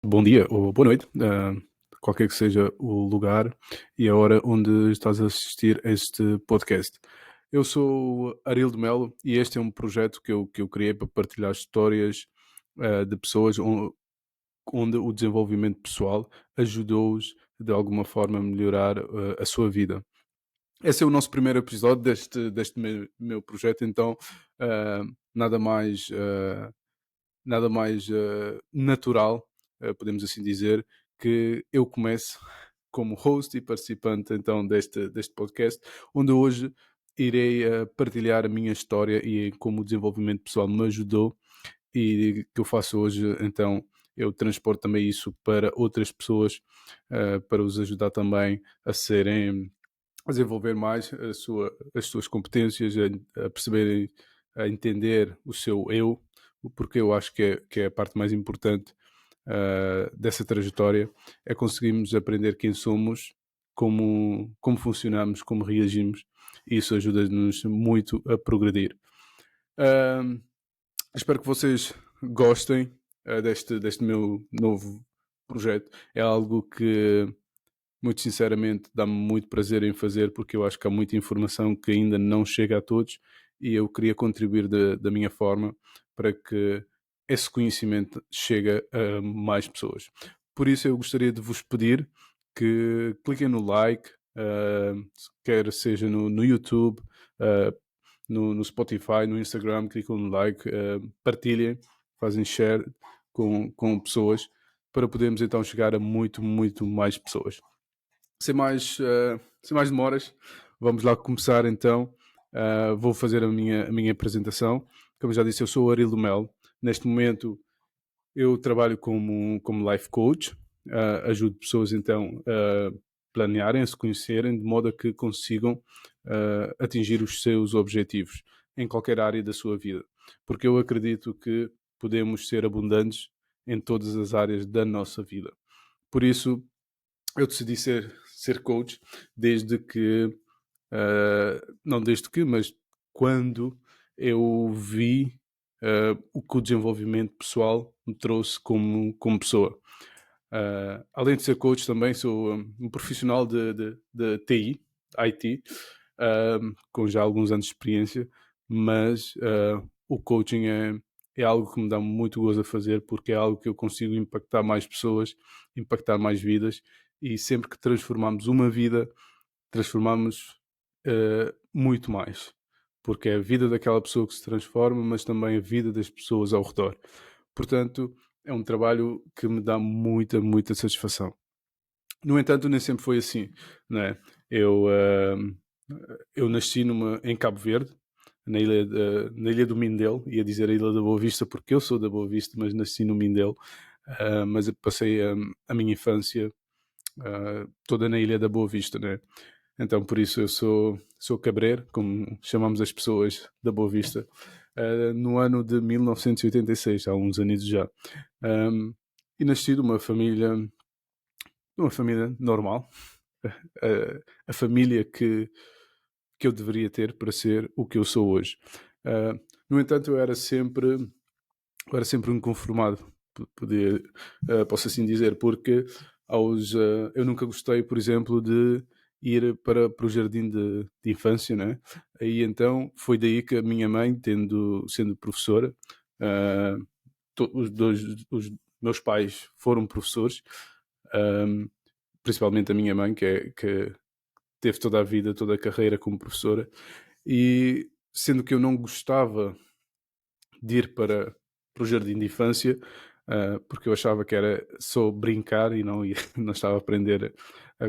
Bom dia ou boa noite, qualquer que seja o lugar e a hora onde estás a assistir a este podcast. Eu sou o Arildo Melo e este é um projeto que eu criei para partilhar histórias de pessoas onde o desenvolvimento pessoal ajudou-os de alguma forma a melhorar a sua vida. Esse é o nosso primeiro episódio deste meu projeto, então ah, nada mais. Nada mais natural, podemos assim dizer, que eu comece como host e participante então deste podcast, onde hoje irei partilhar a minha história e como o desenvolvimento pessoal me ajudou e que eu faço hoje, então eu transporto também isso para outras pessoas, para os ajudar também a serem a desenvolver mais as suas competências, a perceberem, a entender o seu eu, porque eu acho que é a parte mais importante dessa trajetória, é conseguirmos aprender quem somos, como funcionamos, como reagimos, e isso ajuda-nos muito a progredir. Ahm, Espero que vocês gostem deste meu novo projeto. É algo que muito sinceramente, dá-me muito prazer em fazer, porque eu acho que há muita informação que ainda não chega a todos e eu queria contribuir da minha forma para que esse conhecimento chegue a mais pessoas. Por isso, eu gostaria de vos pedir que cliquem no like, quer seja no YouTube, uh, no Spotify, no Instagram, clicam no like, partilhem, fazem share com pessoas para podermos então chegar a muito mais pessoas. Sem mais demoras, vamos lá começar então. Vou fazer a minha apresentação. Como já disse, eu sou o Arildo Melo. Neste momento eu trabalho como life coach. Ajudo pessoas então a planearem, a se conhecerem, de modo a que consigam atingir os seus objetivos em qualquer área da sua vida. Porque eu acredito que podemos ser abundantes em todas as áreas da nossa vida. Por isso, eu decidi ser coach desde que, não desde que, mas quando eu vi o que o desenvolvimento pessoal me trouxe como pessoa. Além de ser coach, também sou um profissional de TI, IT, com já alguns anos de experiência, mas o coaching é algo que me dá muito gozo a fazer porque é algo que eu consigo impactar mais pessoas, impactar mais vidas e sempre que transformamos uma vida, transformamos muito mais. Porque é a vida daquela pessoa que se transforma, mas também a vida das pessoas ao redor. Portanto, é um trabalho que me dá muita satisfação. No entanto, nem sempre foi assim, não é? Eu nasci em Cabo Verde, na ilha do Mindelo, ia dizer a Ilha da Boa Vista porque eu sou da Boa Vista, mas nasci no Mindelo, mas eu passei a minha infância toda na Ilha da Boa Vista, né? Então, por isso, eu sou cabreiro, como chamamos as pessoas da Boa Vista, no ano de 1986, há uns anos já. Um, e nasci de uma família normal, a família que eu deveria ter para ser o que eu sou hoje. No entanto, eu era sempre um inconformado, posso assim dizer, porque eu nunca gostei, por exemplo, de ir para o jardim de infância, né? Aí então foi daí que a minha mãe, sendo professora, uh, os meus pais foram professores, um, principalmente a minha mãe, que teve toda a vida, toda a carreira como professora, e sendo que eu não gostava de ir para o jardim de infância, porque eu achava que era só brincar e não estava a aprender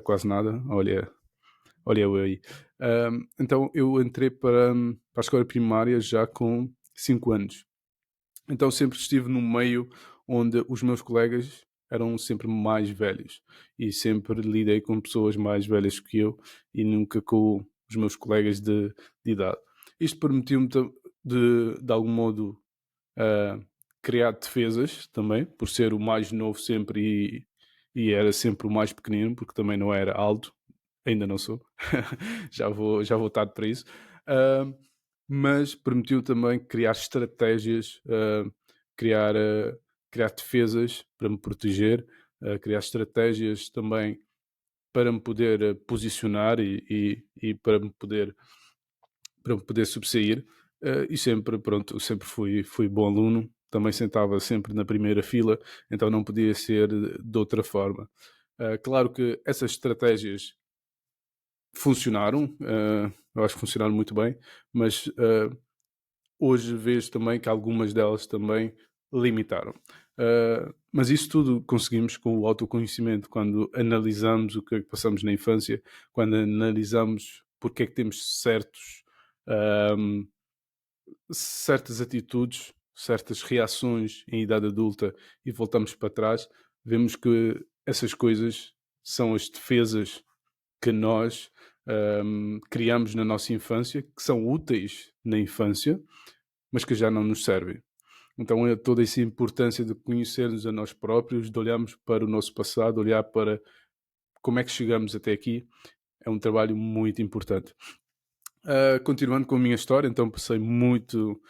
quase nada. Olha eu aí. Então eu entrei para a escola primária já com 5 anos. Então sempre estive num meio onde os meus colegas eram sempre mais velhos e sempre lidei com pessoas mais velhas que eu e nunca com os meus colegas de idade. Isto permitiu-me de algum modo uh, criar defesas também, por ser o mais novo sempre e era sempre o mais pequenino, porque também não era alto, ainda não sou, já vou tarde para isso. Uh, mas permitiu também criar estratégias, criar, uh, criar defesas para me proteger, criar estratégias também para me poder posicionar e para me poder sobressair. E sempre, pronto, sempre fui bom aluno, também sentava sempre na primeira fila, então não podia ser de outra forma. Claro que essas estratégias funcionaram, eu acho que funcionaram muito bem, mas hoje vejo também que algumas delas também limitaram. Mas isso tudo conseguimos com o autoconhecimento, quando analisamos o que é que passamos na infância, quando analisamos porque é que temos ahm, certas atitudes, certas reações em idade adulta e voltamos para trás, vemos que essas coisas são as defesas que nós criamos na nossa infância, que são úteis na infância, mas que já não nos servem. Então é toda essa importância de conhecermos a nós próprios, de olharmos para o nosso passado, olhar para como é que chegamos até aqui, é um trabalho muito importante. Continuando com a minha história, então passei muito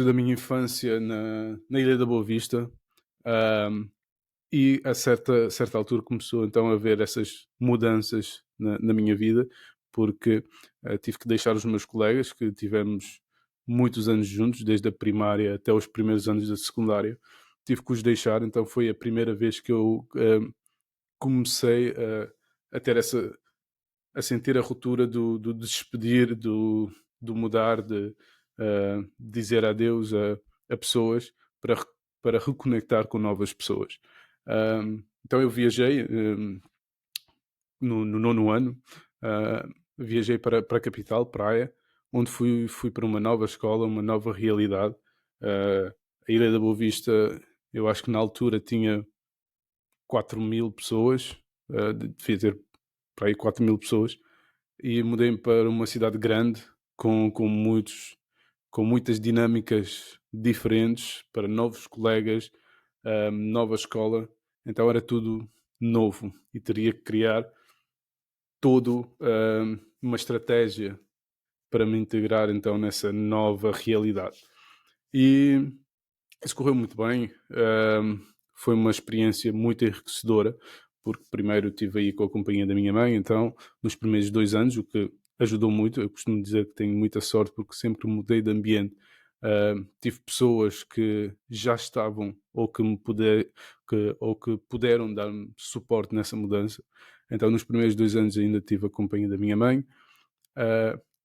da minha infância na Ilha da Boa Vista, e a certa altura começou então a haver essas mudanças na minha vida, porque tive que deixar os meus colegas, que tivemos muitos anos juntos, desde a primária até os primeiros anos da secundária, tive que os deixar, então foi a primeira vez que eu comecei a ter a sentir a ruptura do despedir, do mudar, de dizer adeus a pessoas para, para reconectar com novas pessoas. Então eu viajei no nono ano, viajei para a capital, Praia, onde fui para uma nova escola, uma nova realidade. A Ilha da Boa Vista, eu acho que na altura tinha 4.000 pessoas, devia ter para aí 4.000 pessoas, e mudei-me para uma cidade grande com muitas dinâmicas diferentes, para novos colegas, nova escola, então era tudo novo e teria que criar todo uma estratégia para me integrar então nessa nova realidade. E isso correu muito bem, foi uma experiência muito enriquecedora, porque primeiro estive aí com a companhia da minha mãe, então nos primeiros 2 anos, o que ajudou muito. Eu costumo dizer que tenho muita sorte porque sempre mudei de ambiente. Tive pessoas que já estavam ou que puderam dar-me suporte nessa mudança. Então nos primeiros 2 anos ainda tive a companhia da minha mãe,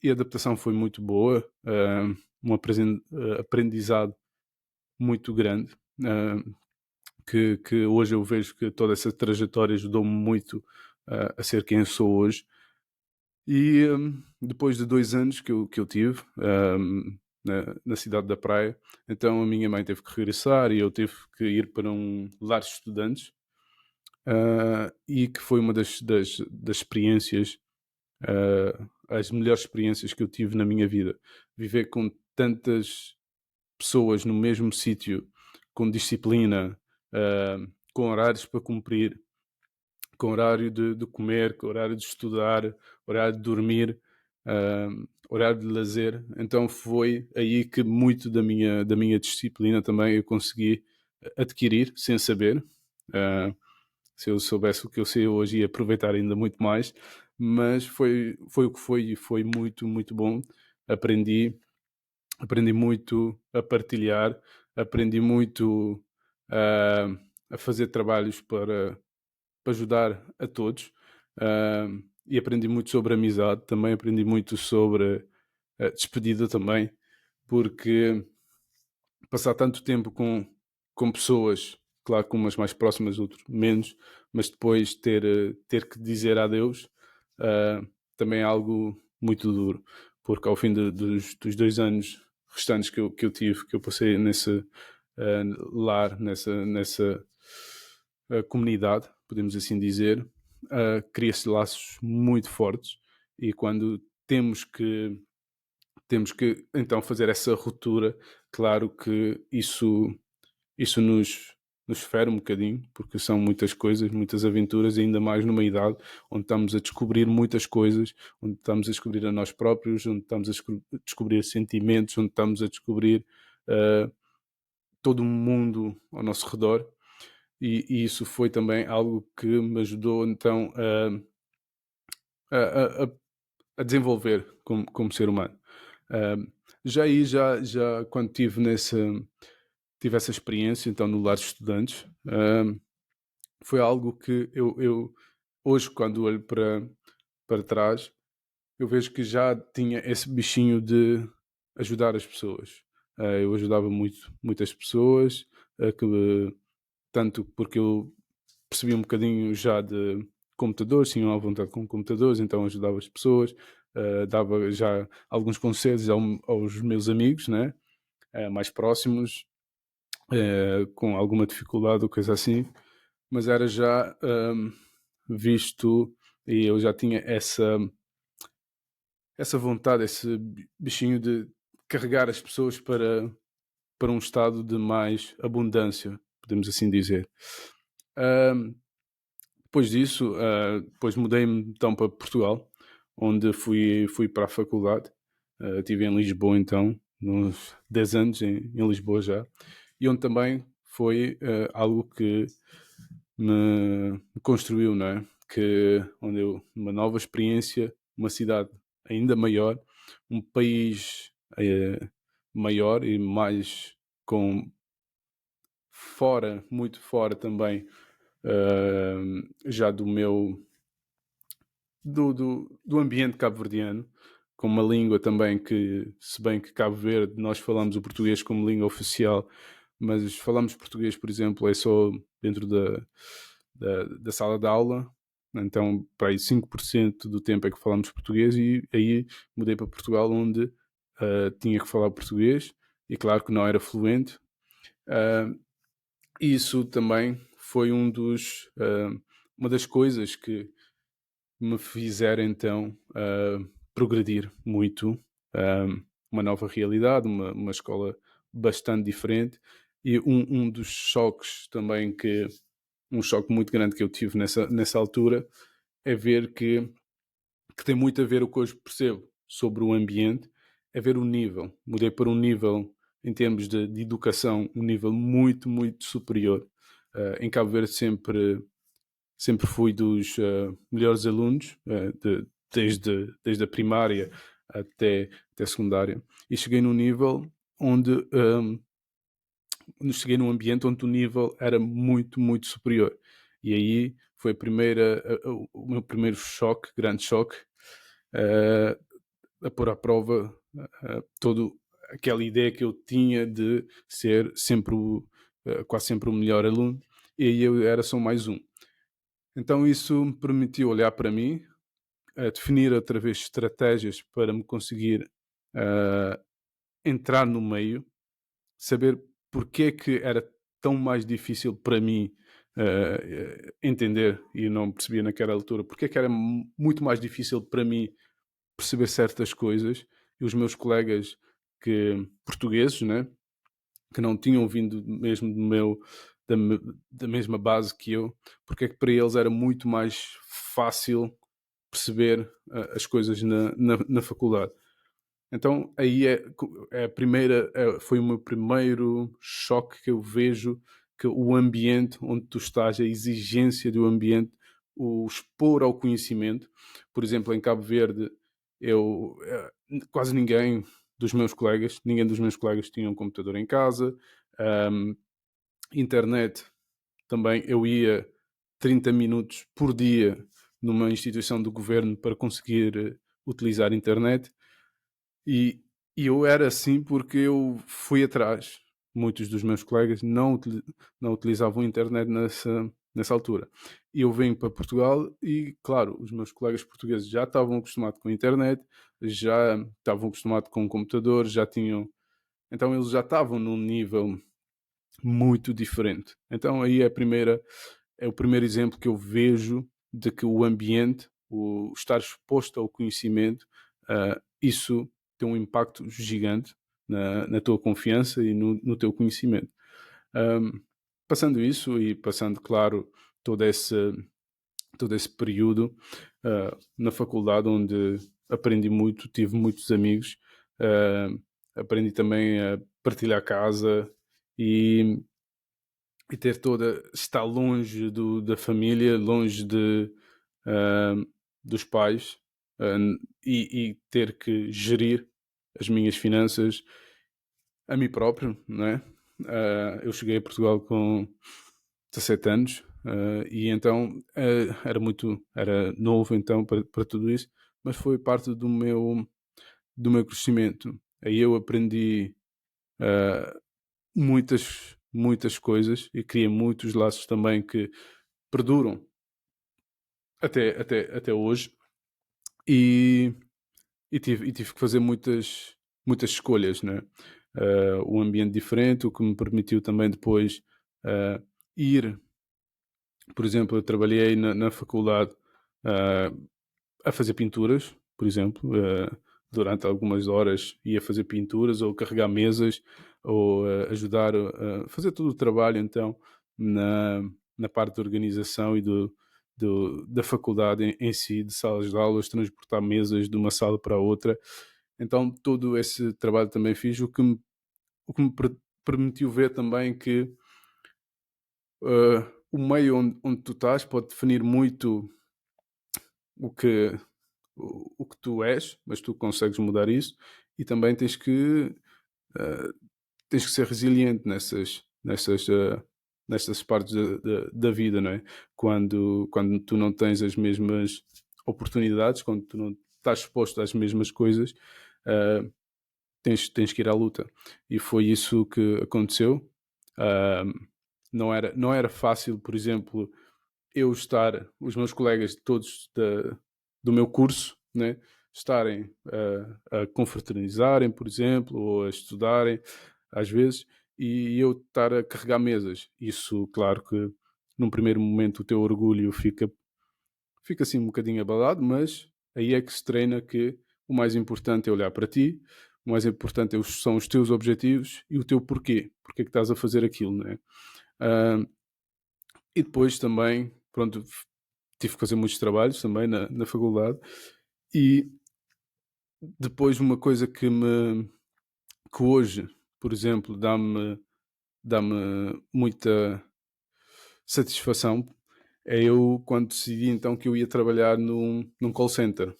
e a adaptação foi muito boa, um aprendizado muito grande, que hoje eu vejo que toda essa trajetória ajudou-me muito a ser quem eu sou hoje. E depois de 2 anos que eu tive na cidade da Praia, então a minha mãe teve que regressar e eu tive que ir para um lar de estudantes, e que foi uma das experiências, as melhores experiências que eu tive na minha vida. Viver com tantas pessoas no mesmo sítio, com disciplina, com horários para cumprir, com horário de comer, com horário de estudar, horário de dormir, horário de lazer. Então foi aí que muito da minha disciplina também eu consegui adquirir sem saber. Se eu soubesse o que eu sei hoje ia aproveitar ainda muito mais, mas foi o que foi e foi muito, muito bom. Aprendi, aprendi muito a partilhar, aprendi muito ah, a fazer trabalhos para ajudar a todos, e aprendi muito sobre amizade, também aprendi muito sobre despedida também, porque passar tanto tempo com pessoas, claro que umas mais próximas, outras menos, mas depois ter que dizer adeus, também é algo muito duro, porque ao fim dos 2 anos restantes que eu tive, que eu passei nesse lar, nessa comunidade, podemos assim dizer, cria-se laços muito fortes, e quando temos que então fazer essa ruptura, claro que isso nos fere um bocadinho, porque são muitas coisas, muitas aventuras, e ainda mais numa idade onde estamos a descobrir muitas coisas, onde estamos a descobrir a nós próprios, onde estamos a descobrir sentimentos, onde estamos a descobrir todo o mundo ao nosso redor, e isso foi também algo que me ajudou então a a desenvolver como ser humano. Um, já aí, já quando tive essa experiência, então no lar de estudantes, foi algo que eu hoje, quando olho para trás, eu vejo que já tinha esse bichinho de ajudar as pessoas. Eu ajudava muitas pessoas, tanto porque eu percebi um bocadinho já de computadores, tinha uma vontade com computadores, então ajudava as pessoas, dava já alguns conselhos aos meus amigos, né? Mais próximos, com alguma dificuldade ou coisa assim, mas era já visto, e eu já tinha essa vontade, esse bichinho de carregar as pessoas para um estado de mais abundância, podemos assim dizer. Um, Depois disso, depois mudei-me então para Portugal, onde fui para a faculdade. Estive em Lisboa então, uns 10 anos em Lisboa já, e onde também foi algo que me construiu, não é? Onde uma nova experiência, uma cidade ainda maior, um país maior e mais com muito fora também, já do ambiente cabo-verdiano, com uma língua também que, se bem que Cabo Verde nós falamos o português como língua oficial, mas falamos português, por exemplo, é só dentro da sala de aula, então para aí 5% do tempo é que falamos português, e aí mudei para Portugal, onde tinha que falar português, e claro que não era fluente. Isso também foi uma das coisas que me fizeram então progredir muito, uma nova realidade, uma escola bastante diferente, e um dos choques também, um choque muito grande que eu tive nessa altura, é ver que tem muito a ver o que hoje percebo sobre o ambiente, é ver o nível. Mudei para um nível, em termos de educação, um nível muito, muito superior. Em Cabo Verde sempre fui dos melhores alunos, desde a primária até a secundária, e cheguei num nível onde cheguei num ambiente onde o nível era muito, muito superior. E aí foi o meu primeiro choque, grande choque, a pôr à prova toda aquela ideia que eu tinha de ser quase sempre o melhor aluno, e aí eu era só mais um. Então isso me permitiu olhar para mim, definir outra vez estratégias para me conseguir entrar no meio, saber porque é que era tão mais difícil para mim entender, e não percebia naquela altura, porque é que era muito mais difícil para mim perceber certas coisas, e os meus colegas portugueses, né, que não tinham vindo mesmo da, da mesma base que eu, porque é que para eles era muito mais fácil perceber as coisas na faculdade. Então aí foi o meu primeiro choque, que eu vejo que o ambiente onde tu estás, a exigência do ambiente, o expor ao conhecimento. Por exemplo, em Cabo Verde, quase ninguém dos meus colegas tinha um computador em casa. um, Internet também, eu ia 30 minutos por dia numa instituição do governo para conseguir utilizar a internet, e, e eu era assim porque eu fui atrás. Muitos dos meus colegas não utilizavam a internet nessa altura. E eu venho para Portugal e, claro, os meus colegas portugueses já estavam acostumados com a internet, já estavam acostumados com o computador, já tinham. Então eles já estavam num nível muito diferente. Então aí é o primeiro exemplo que eu vejo de que o ambiente, o estar exposto ao conhecimento, isso tem um impacto gigante na tua confiança e no teu conhecimento. Passando isso e passando, claro, todo esse, todo esse período na faculdade, onde aprendi muito, tive muitos amigos, aprendi também a partilhar casa e, e ter estar longe da família, longe ah, dos pais, ah, e ter que gerir as minhas finanças a mim próprio, não é? Eu cheguei a Portugal com 17 anos, e então era novo então para tudo isso, mas foi parte do meu crescimento. Aí eu aprendi ah, muitas coisas e criei muitos laços também que perduram até hoje, e, e tive que fazer muitas escolhas, né? Um ambiente diferente, o que me permitiu também depois ah, ir. Por exemplo, eu trabalhei na faculdade ah, a fazer pinturas, por exemplo, durante algumas horas ia fazer pinturas ou carregar mesas ou ajudar a fazer todo o trabalho então na parte da organização e da faculdade em si, de salas de aulas, transportar mesas de uma sala para outra. Então todo esse trabalho também fiz, o que me permitiu ver também que o meio onde tu estás pode definir muito o que, o que tu és, mas tu consegues mudar isso, e também uh, tens que ser resiliente nessas partes da vida, não é? Quando tu não tens as mesmas oportunidades, quando tu não estás exposto às mesmas coisas, uh, tens que ir à luta. E foi isso que aconteceu. Não era fácil, por exemplo, os meus colegas todos do meu curso, né, estarem a confraternizarem, por exemplo, ou a estudarem, às vezes, e eu estar a carregar mesas. Isso, claro que num primeiro momento o teu orgulho fica assim um bocadinho abalado, mas aí é que se treina que o mais importante é olhar para ti, o mais importante são os teus objetivos e o teu porquê, porque é que estás a fazer aquilo, né? Ah, e depois também, pronto, tive que fazer muitos trabalhos também na faculdade, e depois uma coisa que hoje, por exemplo, dá-me muita satisfação é eu quando decidi então que eu ia trabalhar num call center,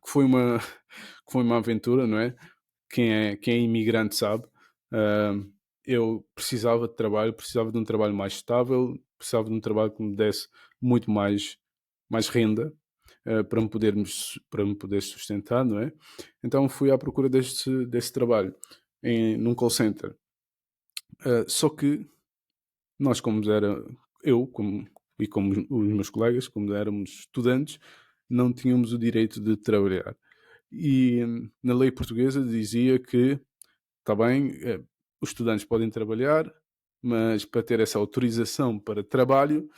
que foi uma, que foi uma aventura, não é? Quem é imigrante sabe. Ah, eu precisava de um trabalho mais estável, precisava de um trabalho que me desse muito mais renda, para me poder sustentar, não é? Então fui à procura desse trabalho num call center. Só que nós, e como os meus colegas, como éramos estudantes, não tínhamos o direito de trabalhar. E na lei portuguesa dizia que, está bem, os estudantes podem trabalhar, mas para ter essa autorização para trabalho,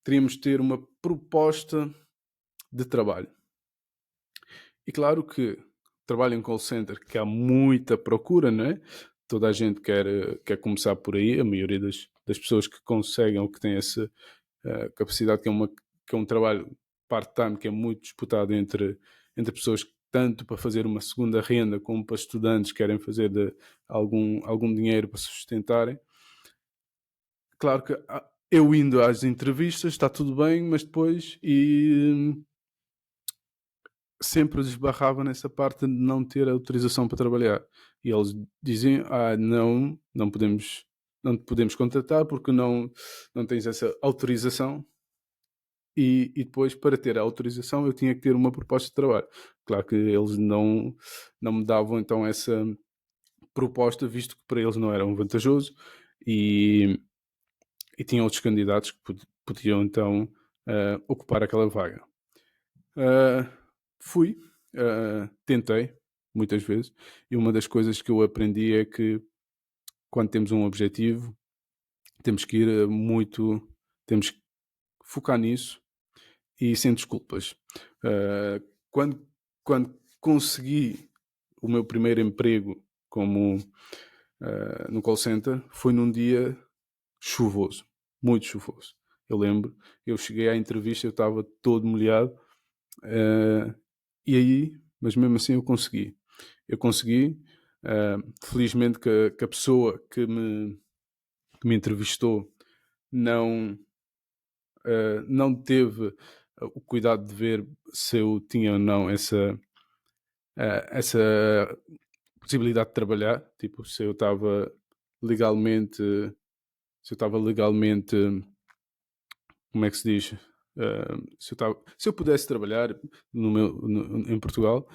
teríamos de ter uma proposta de trabalho. E claro que trabalho em call center, que há muita procura, não é? Toda a gente quer começar por aí, a maioria das pessoas que conseguem ou que têm essa capacidade, que é um trabalho part-time, que é muito disputado entre pessoas que, tanto para fazer uma segunda renda, como para estudantes que querem fazer algum dinheiro para se sustentarem. Claro que eu indo às entrevistas está tudo bem, mas depois sempre desbarrava nessa parte de não ter autorização para trabalhar. E eles diziam, não te podemos contratar porque não tens essa autorização. E depois, para ter a autorização, eu tinha que ter uma proposta de trabalho. Claro que eles não me davam então essa proposta, visto que para eles não era um vantajoso, e, e tinham outros candidatos que podiam então ocupar aquela vaga. Uh, Fui, tentei muitas vezes, e uma das coisas que eu aprendi é que quando temos um objetivo, temos que ir temos que focar nisso e sem desculpas. Uh, quando, quando consegui o meu primeiro emprego no call center, foi num dia chuvoso, muito chuvoso. Eu lembro, eu cheguei à entrevista, eu estava todo molhado, uh, mas mesmo assim eu consegui. Eu consegui, Felizmente que a pessoa que me entrevistou não, não teve o cuidado de ver se eu tinha ou não essa possibilidade de trabalhar, tipo, se eu estava legalmente, como é que se diz? Se eu pudesse trabalhar em Portugal,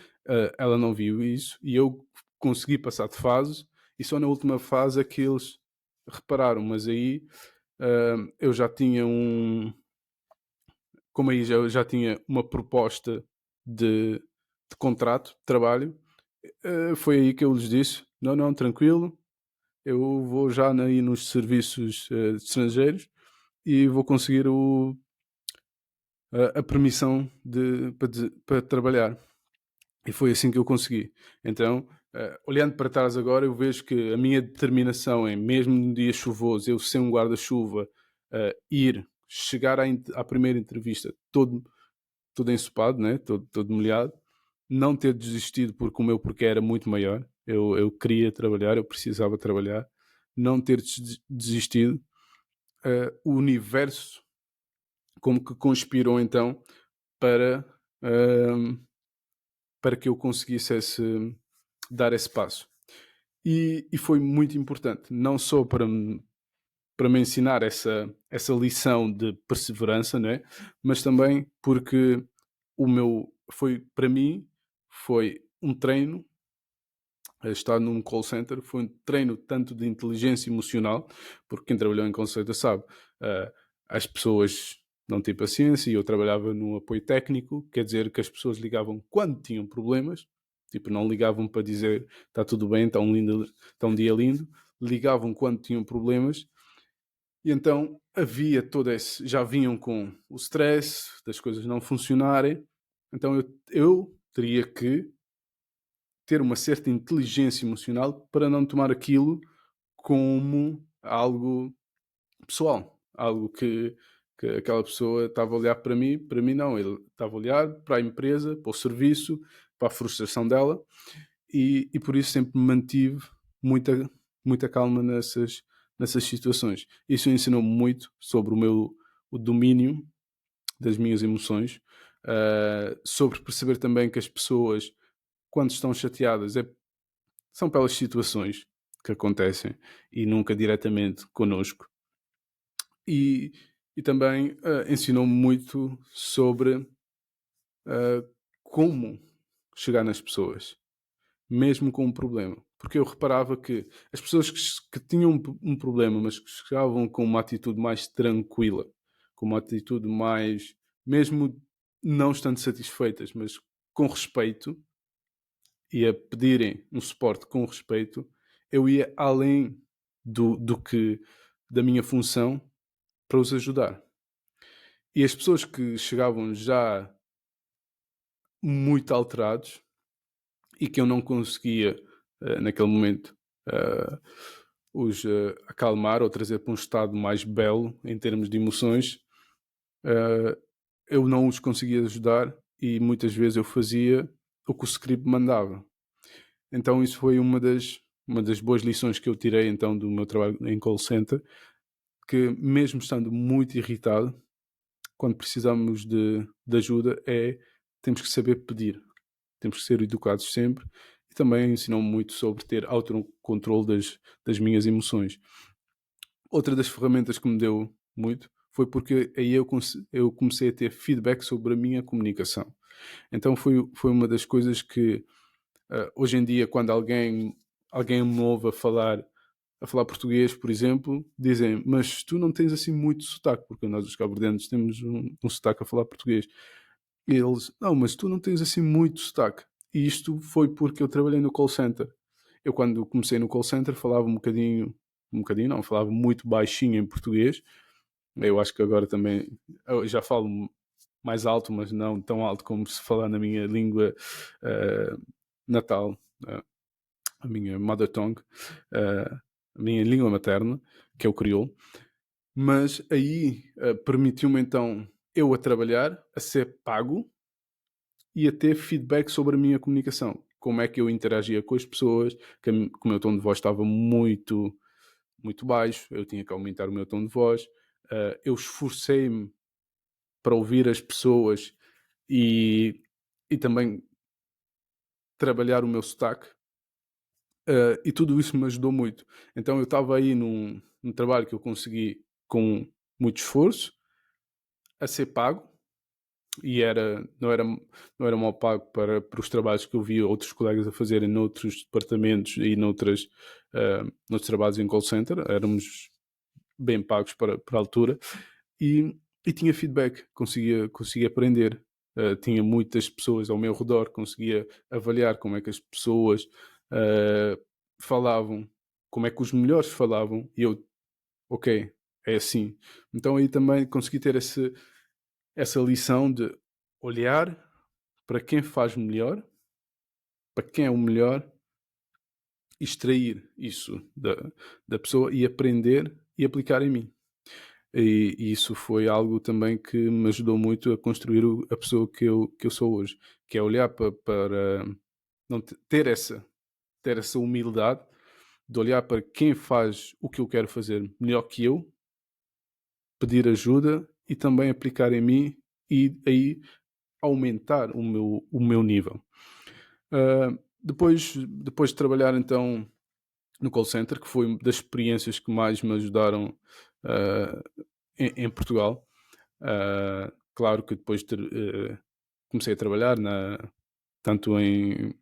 ela não viu isso e eu consegui passar de fase e só na última fase é que eles repararam, mas aí eu já tinha como aí já tinha uma proposta de contrato de trabalho, foi aí que eu lhes disse, não, tranquilo, eu vou já aí nos serviços estrangeiros e vou conseguir a permissão para trabalhar. E foi assim que eu consegui. Então, olhando para trás agora, eu vejo que a minha determinação em, mesmo num dia chuvoso, eu sem um guarda-chuva, chegar à primeira entrevista todo ensopado, né? todo molhado, não ter desistido porque o meu porquê era muito maior. Eu queria trabalhar, eu precisava trabalhar. Não ter desistido. O universo como que conspirou então para, uh, para que eu conseguisse dar esse passo. E foi muito importante, não só para me ensinar essa lição de perseverança, né? Mas também porque para mim, foi um treino. Estar num call center foi um treino tanto de inteligência emocional, porque quem trabalhou em call center sabe, uh, as pessoas não têm paciência e eu trabalhava no apoio técnico, quer dizer que as pessoas ligavam quando tinham problemas, tipo, não ligavam para dizer está tudo bem, está um dia lindo, ligavam quando tinham problemas e então havia já vinham com o stress das coisas não funcionarem, então eu teria que ter uma certa inteligência emocional para não tomar aquilo como algo pessoal, algo que aquela pessoa estava a olhar para mim não, ele estava a olhar para a empresa, para o serviço, para a frustração dela e por isso sempre me mantive muita calma nessas situações. Isso ensinou-me muito sobre o domínio das minhas emoções, sobre perceber também que as pessoas, quando estão chateadas, são pelas situações que acontecem e nunca diretamente connosco. E, e também ensinou-me muito sobre como chegar nas pessoas, mesmo com um problema. Porque eu reparava que as pessoas que tinham um problema, mas que chegavam com uma atitude mais tranquila, com uma atitude mais, mesmo não estando satisfeitas, mas com respeito, e a pedirem um suporte com respeito, eu ia além do que da minha função para os ajudar. E as pessoas que chegavam já muito alterados e que eu não conseguia, naquele momento, os acalmar ou trazer para um estado mais belo em termos de emoções, eu não os conseguia ajudar e muitas vezes eu fazia o que o script mandava. Então isso foi uma das boas lições que eu tirei então do meu trabalho em call center, que mesmo estando muito irritado, quando precisamos de ajuda, temos que saber pedir, temos que ser educados sempre, e também ensinou-me muito sobre ter autocontrole das minhas emoções. Outra das ferramentas que me deu muito foi porque aí eu comecei a ter feedback sobre a minha comunicação. Então foi uma das coisas que hoje em dia, quando alguém me ouve a falar português, por exemplo, dizem, mas tu não tens assim muito sotaque, porque nós os cabo-verdianos temos um sotaque a falar português. E eles, não, mas tu não tens assim muito sotaque. E isto foi porque eu trabalhei no call center. Eu quando comecei no call center falava um bocadinho não, falava muito baixinho em português. Eu acho que agora também, eu já falo mais alto, mas não tão alto como se falar na minha língua natal, a minha mother tongue, a minha língua materna, que é o crioulo. Mas aí permitiu-me então eu a trabalhar, a ser pago e a ter feedback sobre a minha comunicação. como é que eu interagia com as pessoas, que o meu tom de voz estava muito, muito baixo, eu tinha que aumentar o meu tom de voz. Eu esforcei-me para ouvir as pessoas e, e também trabalhar o meu sotaque, e tudo isso me ajudou muito. Então eu estava aí num trabalho que eu consegui com muito esforço, a ser pago, e não era mal pago para os trabalhos que eu via outros colegas a fazerem noutros departamentos e noutros trabalhos em call center. Éramos bem pagos para a altura, e, e tinha feedback, conseguia aprender. Tinha muitas pessoas ao meu redor, conseguia avaliar como é que as pessoas falavam, como é que os melhores falavam, e eu, ok, é assim. Então aí também consegui ter essa lição de olhar para quem faz melhor, para quem é o melhor, extrair isso da pessoa e aprender e aplicar em mim. E isso foi algo também que me ajudou muito a construir a pessoa que eu sou hoje, que é olhar para não ter essa humildade de olhar para quem faz o que eu quero fazer melhor que eu, pedir ajuda e também aplicar em mim, e aí aumentar o meu nível. Depois de trabalhar então no call center, que foi uma das experiências que mais me ajudaram em Portugal. Claro que depois comecei a trabalhar tanto em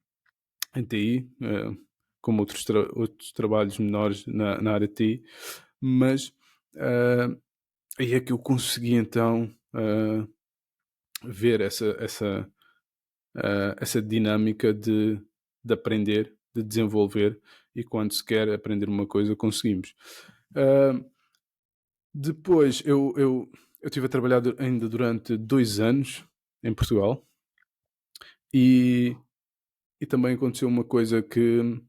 TI, como outros trabalhos menores na área de TI, mas aí é que eu consegui então ver essa dinâmica de aprender, de desenvolver, e quando se quer aprender uma coisa, conseguimos. Ah, Depois eu estive a trabalhar ainda durante 2 anos em Portugal, e, e também aconteceu uma coisa que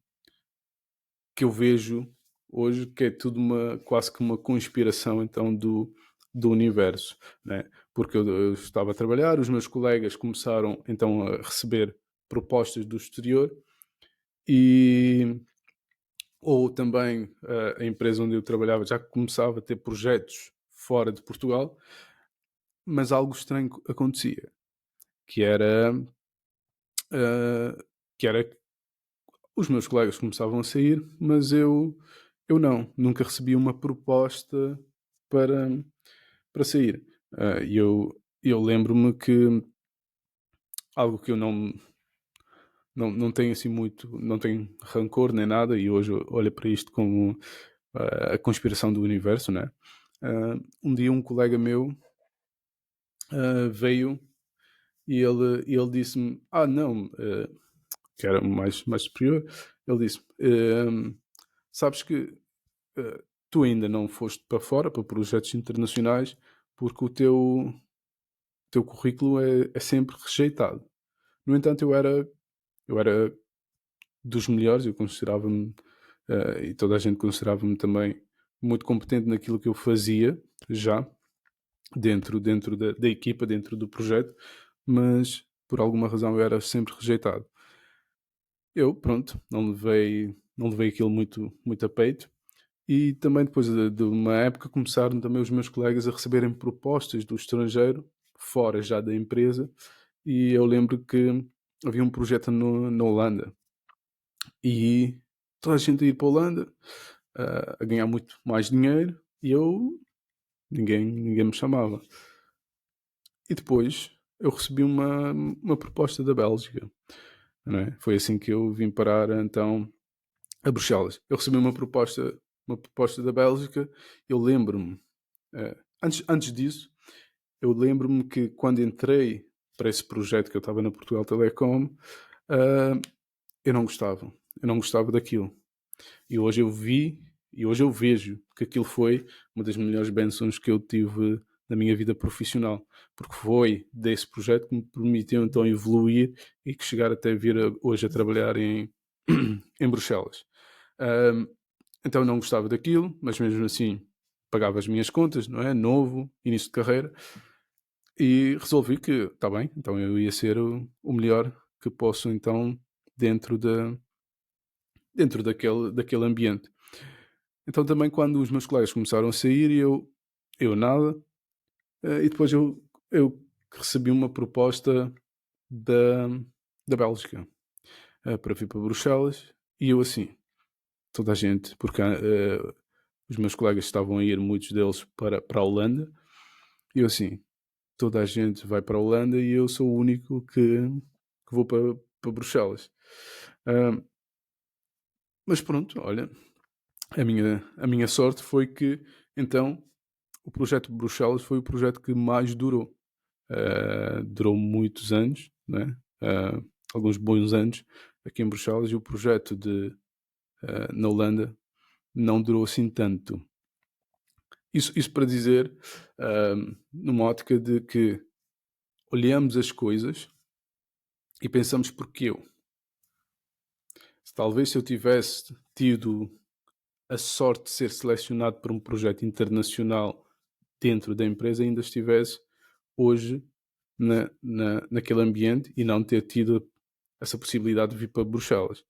eu vejo hoje, que é tudo quase que uma conspiração então do universo, né? Porque eu estava a trabalhar, os meus colegas começaram então a receber propostas do exterior, e ou também a empresa onde eu trabalhava já começava a ter projetos fora de Portugal, mas algo estranho acontecia, que era, uh, que era que os meus colegas começavam a sair, mas eu nunca recebi uma proposta para sair. E eu lembro-me que algo que eu não tenho assim muito, não tenho rancor nem nada, e hoje eu olho para isto como a conspiração do universo, né? Um dia um colega meu veio, e ele disse-me, não, que era mais superior, ele disse, sabes que tu ainda não foste para fora, para projetos internacionais, porque o teu currículo é sempre rejeitado. No entanto, eu era dos melhores, eu considerava-me, e toda a gente considerava-me também muito competente naquilo que eu fazia, já dentro da equipa, dentro do projeto, mas por alguma razão eu era sempre rejeitado. Eu, pronto, não levei aquilo muito a peito. E também depois de uma época começaram também os meus colegas a receberem propostas do estrangeiro, fora já da empresa, e eu lembro que havia um projeto na Holanda, e toda a gente a ir para a Holanda, a ganhar muito mais dinheiro, e ninguém me chamava. E depois eu recebi uma proposta da Bélgica, não é? Foi assim que eu vim parar então a Bruxelas. Eu recebi uma proposta da Bélgica. Eu lembro-me, antes disso, eu lembro-me que quando entrei para esse projeto que eu estava na Portugal Telecom, ah, eu não gostava. Eu não gostava daquilo. E hoje eu vejo que aquilo foi uma das melhores bênçãos que eu tive na minha vida profissional, porque foi desse projeto que me permitiu então evoluir e que chegar até vir hoje a trabalhar em Bruxelas. Ahm, então eu não gostava daquilo, mas mesmo assim pagava as minhas contas, não é? Novo, início de carreira, e resolvi que, está bem, então eu ia ser o melhor que posso então dentro, dentro daquele ambiente. Então também quando os meus colegas começaram a sair, eu nada, e depois eu recebi uma proposta da, da Bélgica, para vir para Bruxelas, e eu assim, toda a gente, porque os meus colegas estavam a ir, muitos deles, para a Holanda, e eu assim, toda a gente vai para a Holanda e eu sou o único que vou para Bruxelas. Ah, mas pronto, olha, a minha sorte foi que, então, o projeto de Bruxelas foi o projeto que mais durou. Durou muitos anos, né? Alguns bons anos aqui em Bruxelas, e o projeto na Holanda não durou assim tanto. Isso para dizer, numa ótica de que olhamos as coisas e pensamos porque eu. Talvez se eu tivesse tido a sorte de ser selecionado para um projeto internacional dentro da empresa, ainda estivesse hoje naquele ambiente e não ter tido essa possibilidade de vir para Bruxelas.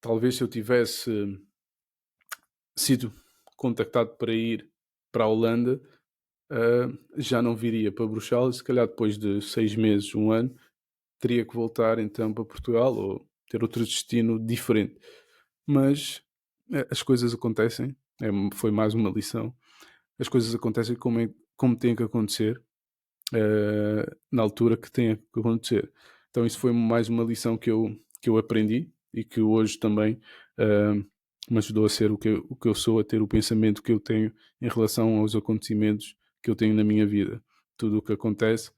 Talvez se eu tivesse sido contactado para ir para a Holanda, já não viria para Bruxelas, se calhar depois de 6 meses, um ano, teria que voltar então para Portugal ou ter outro destino diferente. Mas as coisas acontecem, foi mais uma lição. As coisas acontecem como têm que acontecer, na altura que têm que acontecer. Então isso foi mais uma lição que eu aprendi e que hoje também me ajudou a ser o que eu sou, a ter o pensamento que eu tenho em relação aos acontecimentos que eu tenho na minha vida. Tudo o que acontece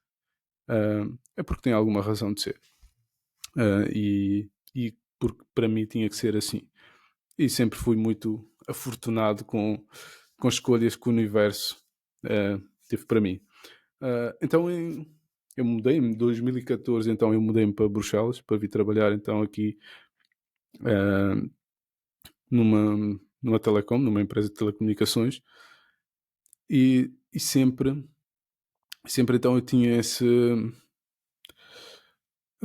é porque tem alguma razão de ser. E porque para mim tinha que ser assim. E sempre fui muito afortunado com as escolhas que o universo teve para mim. Então eu mudei-me em 2014, então eu mudei-me para Bruxelas para vir trabalhar então aqui uh, numa telecom, numa empresa de telecomunicações, e sempre então eu tinha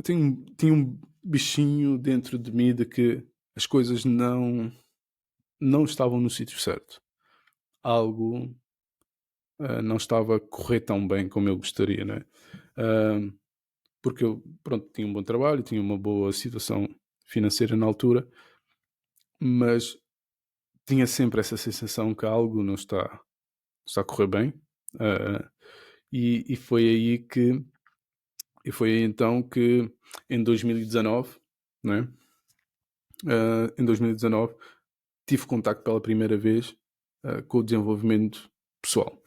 tinha um bichinho dentro de mim de que as coisas não estavam no sítio certo. Algo não estava a correr tão bem como eu gostaria, né? Porque eu, pronto, tinha um bom trabalho, tinha uma boa situação financeira na altura, mas tinha sempre essa sensação que algo não está a correr bem. Uh, e foi aí então que em 2019, né? Em 2019 tive contacto pela primeira vez com o desenvolvimento pessoal.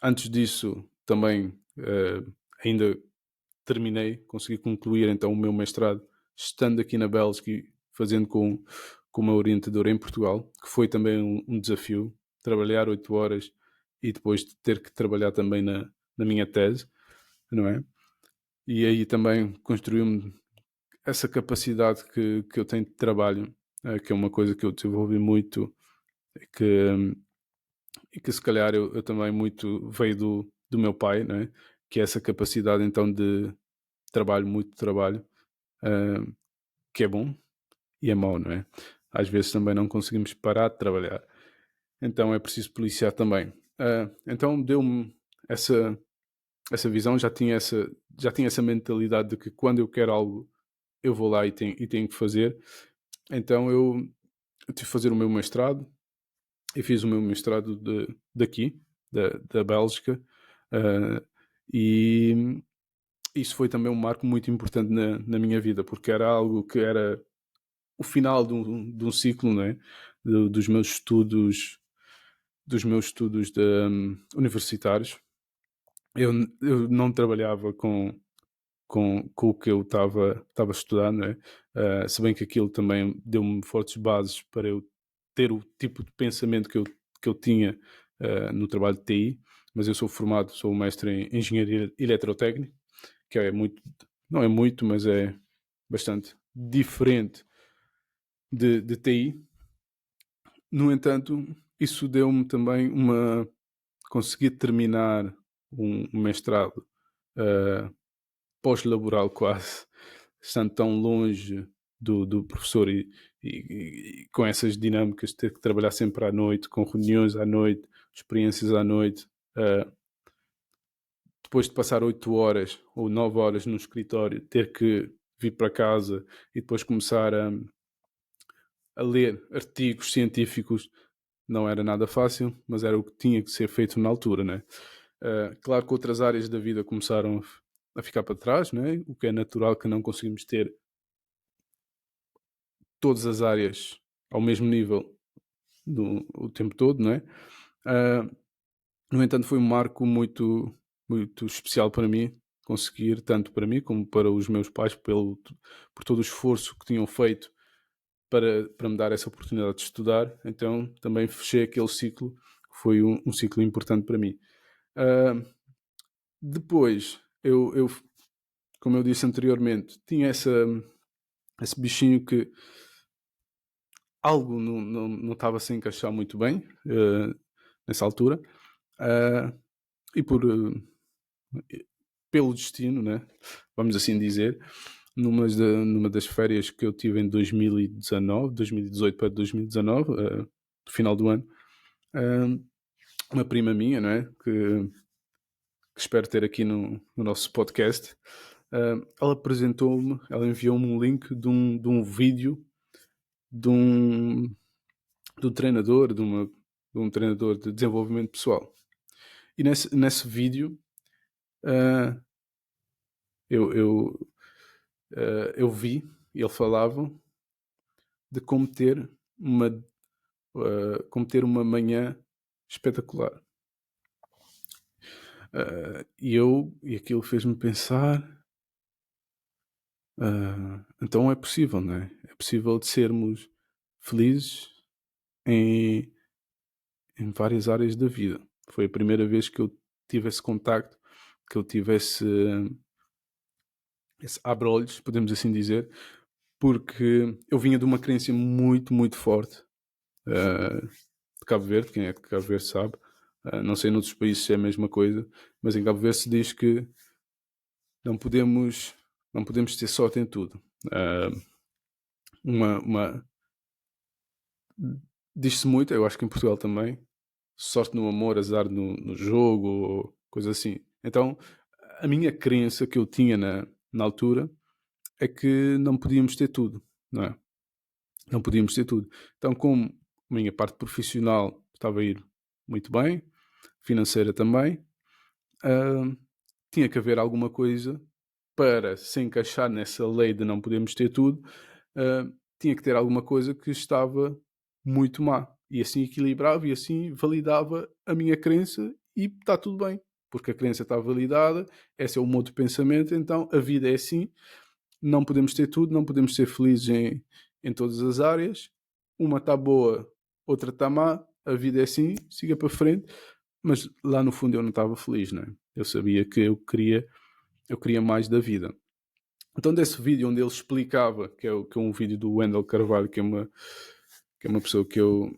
Antes disso também ainda consegui concluir então o meu mestrado estando aqui na Bélgica e fazendo com uma orientadora em Portugal, que foi também um desafio, trabalhar 8 horas e depois ter que trabalhar também na minha tese, não é? E aí também construiu-me essa capacidade que eu tenho de trabalho, que é uma coisa que eu desenvolvi muito e que se calhar eu também muito veio do meu pai, não é? Que é essa capacidade então de trabalho, muito trabalho, que é bom e é mau, não é? Às vezes também não conseguimos parar de trabalhar. Então é preciso policiar também. Então deu-me essa visão, já tinha essa mentalidade de que quando eu quero algo, eu vou lá e tenho que fazer. Então eu tive que fazer o meu mestrado, e fiz o meu mestrado daqui, da Bélgica, e isso foi também um marco muito importante na minha vida, porque era algo que era o final de um ciclo, não é? Dos meus estudos universitários. Eu não trabalhava com o que eu estava a estudar, não é? Se bem que aquilo também deu-me fortes bases para eu ter o tipo de pensamento que eu tinha no trabalho de TI, mas eu sou mestre em Engenharia Eletrotécnica, que não é muito, mas é bastante diferente de TI. No entanto, isso deu-me também consegui terminar um mestrado pós-laboral quase, estando tão longe do professor e com essas dinâmicas de ter que trabalhar sempre à noite, com reuniões à noite, experiências à noite, depois de passar 8 horas ou 9 horas no escritório, ter que vir para casa e depois começar a ler artigos científicos não era nada fácil, mas era o que tinha que ser feito na altura, né? Claro que outras áreas da vida começaram a ficar para trás, né? O que é natural, que não conseguimos ter todas as áreas ao mesmo nível o tempo todo, não é? No entanto, foi um marco muito, muito especial para mim, conseguir, tanto para mim como para os meus pais, por todo o esforço que tinham feito para me dar essa oportunidade de estudar. Então, também fechei aquele ciclo, que foi um ciclo importante para mim. Depois, como eu disse anteriormente, tinha esse bichinho que algo não estava a se encaixar muito bem nessa altura. E pelo destino, né? Vamos assim dizer, numa das férias que eu tive em 2018 para 2019, no final do ano, uma prima minha, não é? Que espero ter aqui no nosso podcast, ela apresentou-me, ela enviou-me um link de um vídeo de um treinador, de um treinador de desenvolvimento pessoal. E nesse vídeo eu vi, ele falava de como ter uma manhã espetacular. E aquilo fez-me pensar, então é possível, não é? É possível de sermos felizes em várias áreas da vida. Foi a primeira vez que eu tive esse contacto, que eu tive esse abre-olhos, podemos assim dizer, porque eu vinha de uma crença muito, muito forte de Cabo Verde. Quem é de Cabo Verde sabe. Não sei noutros países se é a mesma coisa, mas em Cabo Verde se diz que não podemos ter sorte em tudo. Diz-se muito, eu acho que em Portugal também, sorte no amor, azar no jogo, ou coisa assim. Então, a minha crença que eu tinha na altura é que não podíamos ter tudo, não é? Não podíamos ter tudo. Então, como a minha parte profissional estava a ir muito bem, financeira também, tinha que haver alguma coisa para se encaixar nessa lei de não podemos ter tudo, tinha que ter alguma coisa que estava muito má. E assim equilibrava e assim validava a minha crença e está tudo bem. Porque a crença está validada, esse é o modo de pensamento, então a vida é assim, não podemos ter tudo, não podemos ser felizes em todas as áreas. Uma está boa, outra está má, a vida é assim, siga para frente. Mas lá no fundo eu não estava feliz, né? Eu sabia que eu queria mais da vida. Então desse vídeo onde ele explicava, que é um vídeo do Wendell Carvalho, que é uma pessoa que eu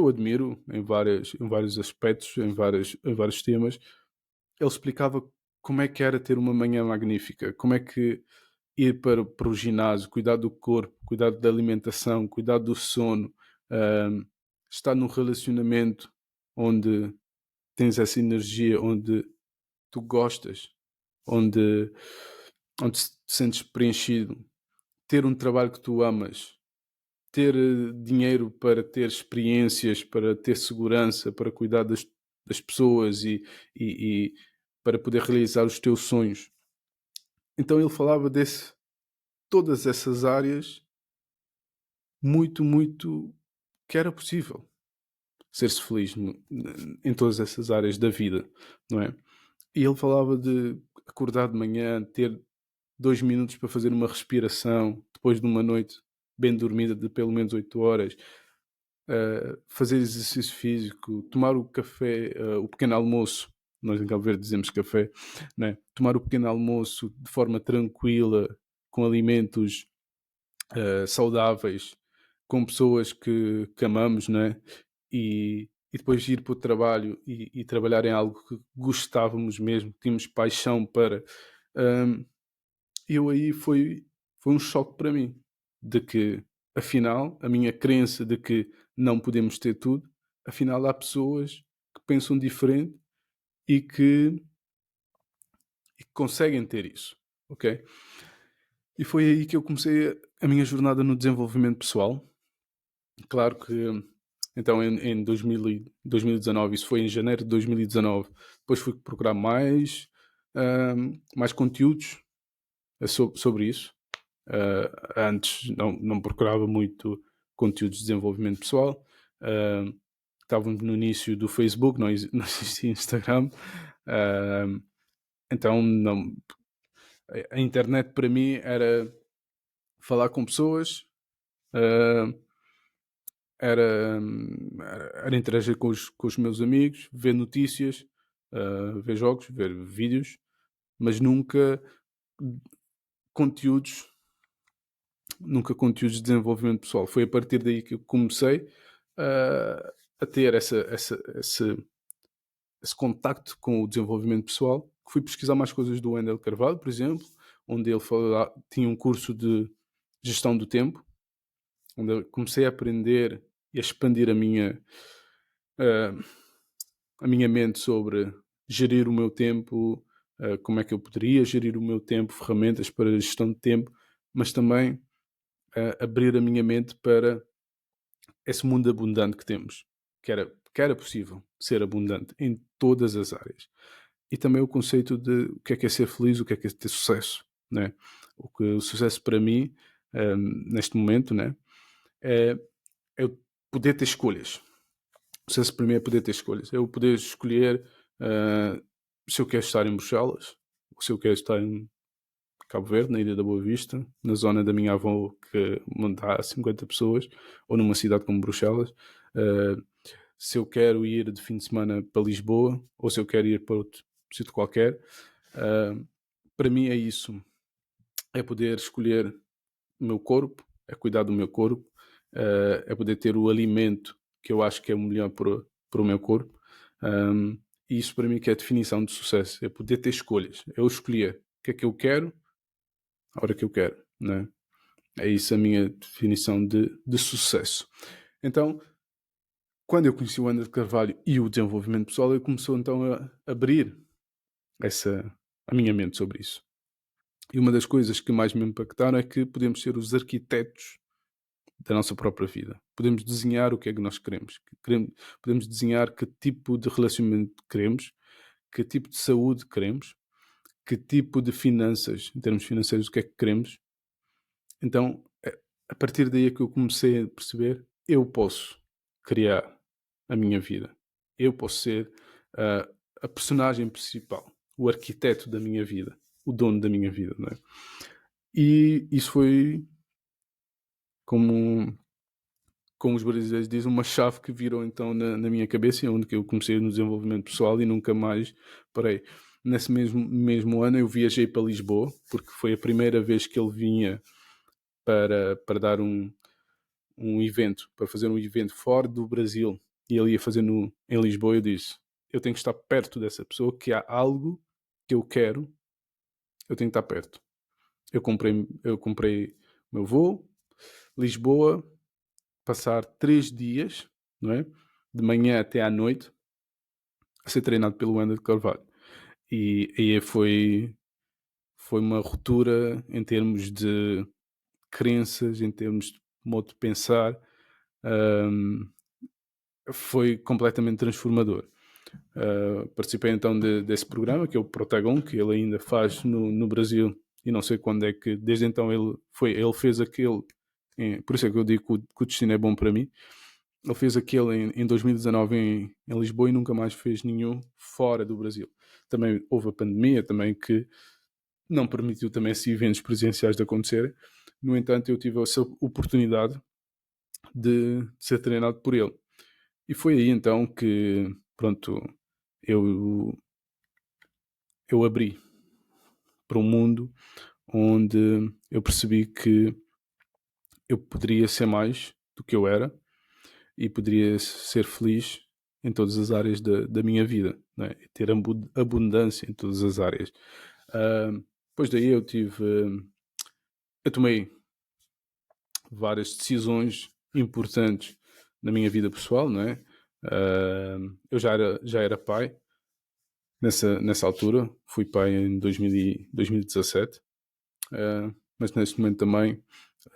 admiro em vários aspectos, em vários temas, ele explicava como é que era ter uma manhã magnífica, como é que ir para o ginásio, cuidar do corpo, cuidar da alimentação, cuidar do sono, estar num relacionamento onde tens essa energia, onde tu gostas, onde te sentes preenchido, ter um trabalho que tu amas, ter dinheiro para ter experiências, para ter segurança, para cuidar das pessoas e para poder realizar os teus sonhos. Então ele falava todas essas áreas muito, muito que era possível ser-se feliz em todas essas áreas da vida, não é? E ele falava de acordar de manhã, ter 2 minutos para fazer uma respiração depois de uma noite bem dormida de pelo menos 8 horas, fazer exercício físico, tomar o café, o pequeno almoço, nós em Cabo Verde dizemos café, né? Tomar o pequeno almoço de forma tranquila, com alimentos saudáveis, com pessoas que amamos, né? E depois ir para o trabalho e trabalhar em algo que gostávamos mesmo, que tínhamos paixão para. Eu aí foi foi um choque para mim, de que, afinal, a minha crença de que não podemos ter tudo, afinal há pessoas que pensam diferente e que conseguem ter isso, ok? E foi aí que eu comecei a minha jornada no desenvolvimento pessoal. Claro que, então, em 2019, isso foi em janeiro de 2019, depois fui procurar mais conteúdos sobre isso. Antes não procurava muito conteúdos de desenvolvimento pessoal. Estávamos no início do Facebook, não existia Instagram. Então, a internet para mim era falar com pessoas, uh, era interagir com os meus amigos, ver notícias, ver jogos, ver vídeos, mas conteúdos, nunca conteúdos de desenvolvimento pessoal. Foi a partir daí que eu comecei a ter esse contacto com o desenvolvimento pessoal, que fui pesquisar mais coisas do Wendel Carvalho, por exemplo, onde ele tinha um curso de gestão do tempo, onde eu comecei a aprender e a expandir a minha mente sobre gerir o meu tempo, como é que eu poderia gerir o meu tempo, ferramentas para a gestão de tempo, mas também abrir a minha mente para esse mundo abundante que temos, que era possível ser abundante em todas as áreas. E também o conceito de o que é ser feliz, o que é ter sucesso, né? O sucesso para mim, neste momento, né, é eu poder ter escolhas. O sucesso para mim é poder ter escolhas. Eu poder escolher se eu quero estar em Bruxelas, ou se eu quero estar em Cabo Verde, na Ilha da Boa Vista, na zona da minha avó, que há 50 pessoas, ou numa cidade como Bruxelas. Se eu quero ir de fim de semana para Lisboa, ou se eu quero ir para outro sítio qualquer. Para mim é isso. É poder escolher o meu corpo, é cuidar do meu corpo, é poder ter o alimento que eu acho que é o melhor para o meu corpo. E isso para mim que é a definição de sucesso. É poder ter escolhas. Eu escolher o que é que eu quero, a hora que eu quero. Né? É isso a minha definição de sucesso. Então, quando eu conheci o André de Carvalho e o desenvolvimento pessoal, eu comecei então a abrir a minha mente sobre isso. E uma das coisas que mais me impactaram é que podemos ser os arquitetos da nossa própria vida. Podemos desenhar o que é que nós queremos. Podemos desenhar que tipo de relacionamento queremos, que tipo de saúde queremos, que tipo de finanças, em termos financeiros, o que é que queremos. Então, a partir daí é que eu comecei a perceber, eu posso criar a minha vida. Eu posso ser a personagem principal, o arquiteto da minha vida, o dono da minha vida, não é? E isso foi como os brasileiros dizem, uma chave que virou então na minha cabeça, e onde que eu comecei no desenvolvimento pessoal e nunca mais parei. Nesse mesmo ano eu viajei para Lisboa, porque foi a primeira vez que ele vinha para dar um evento, para fazer um evento fora do Brasil, e ele ia fazer em Lisboa. Eu disse, eu tenho que estar perto dessa pessoa, que há algo que eu quero, eu tenho que estar perto. Eu comprei o meu voo, Lisboa, passar 3 dias, não é? De manhã até à noite, a ser treinado pelo André de Carvalho. E aí foi uma ruptura em termos de crenças, em termos de modo de pensar. Foi completamente transformador. Participei então desse programa, que é o Protagon, que ele ainda faz no Brasil, e não sei quando é que, desde então ele fez aquele, por isso é que eu digo que o destino é bom para mim. Ele fez aquele em 2019 em Lisboa e nunca mais fez nenhum fora do Brasil. Também houve a pandemia, também que não permitiu também esses eventos presenciais de acontecerem. No entanto, eu tive essa oportunidade de ser treinado por ele. E foi aí então que, pronto, eu abri para um mundo onde eu percebi que eu poderia ser mais do que eu era e poderia ser feliz em todas as áreas da minha vida, né? E ter abundância em todas as áreas. Depois daí eu tive eu tomei várias decisões importantes na minha vida pessoal, não é? Eu já era pai nessa altura, fui pai em 2017, mas neste momento também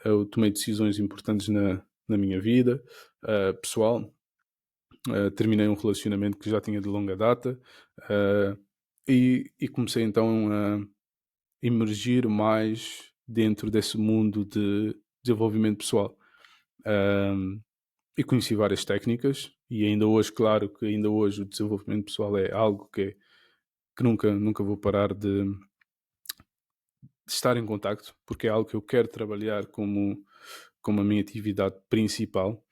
eu tomei decisões importantes na minha vida pessoal. Terminei um relacionamento que já tinha de longa data, e comecei então a emergir mais dentro desse mundo de desenvolvimento pessoal. Um, e conheci várias técnicas, e ainda hoje, claro que ainda hoje o desenvolvimento pessoal é algo que nunca vou parar de estar em contacto, porque é algo que eu quero trabalhar como a minha atividade principal.